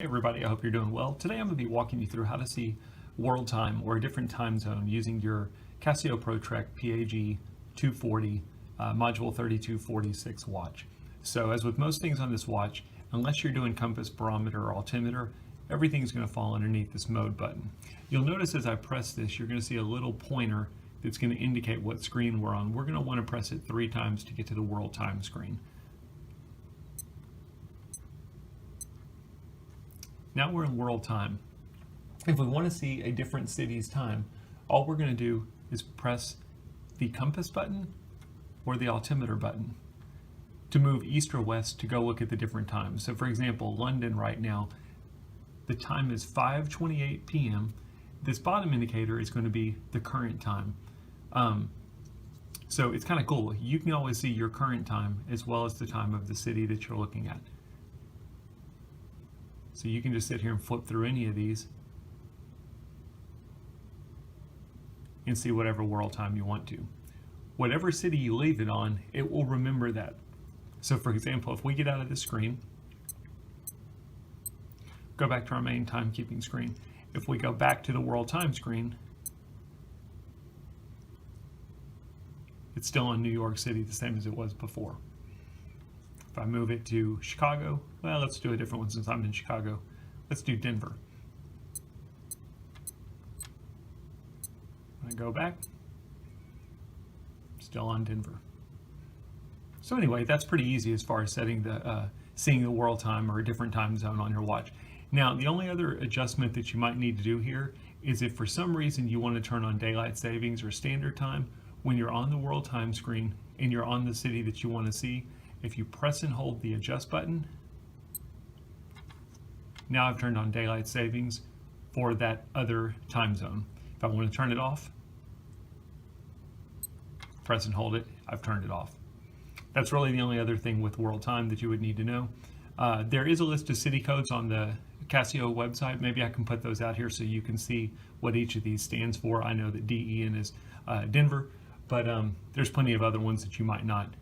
Hey everybody, I hope you're doing well. Today I'm going to be walking you through how to see world time or a different time zone using your Casio Pro Trek PAG240 module 3246 watch. So as with most things on this watch, unless you're doing compass, barometer, or altimeter, everything's going to fall underneath this mode button. You'll notice as I press this, you're going to see a little pointer that's going to indicate what screen we're on. We're going to want to press it 3 times to get to the world time screen. Now we're in world time. If we want to see a different city's time, all we're going to do is press the compass button or the altimeter button to move east or west to go look at the different times. So for example, London right now, the time is 5:28 p.m. This bottom indicator is going to be the current time. So it's kind of cool. You can always see your current time as well as the time of the city that you're looking at. So you can just sit here and flip through any of these and see whatever world time you want to. Whatever city you leave it on, it will remember that. So for example, if we get out of this screen, go back to our main timekeeping screen. If we go back to the world time screen, it's still in New York City, the same as it was before. If I move it to Chicago, well, let's do a different one since I'm in Chicago. Let's do Denver. When I go back, still on Denver. So anyway, that's pretty easy as far as setting the seeing the world time or a different time zone on your watch. Now, the only other adjustment that you might need to do here is if for some reason you want to turn on daylight savings or standard time, when you're on the world time screen and you're on the city that you want to see, if you press and hold the adjust button, now I've turned on daylight savings for that other time zone. If I want to turn it off, press and hold it, I've turned it off. That's really the only other thing with world time that you would need to know. There is a list of city codes on the Casio website. Maybe I can put those out here so you can see what each of these stands for. I know that DEN is Denver, but there's plenty of other ones that you might not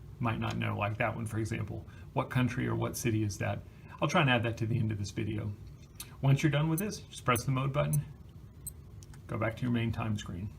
know, like that one, for example. What country or what city is that? I'll try and add that to the end of this video. Once you're done with this, just press the mode button, go back to your main time screen.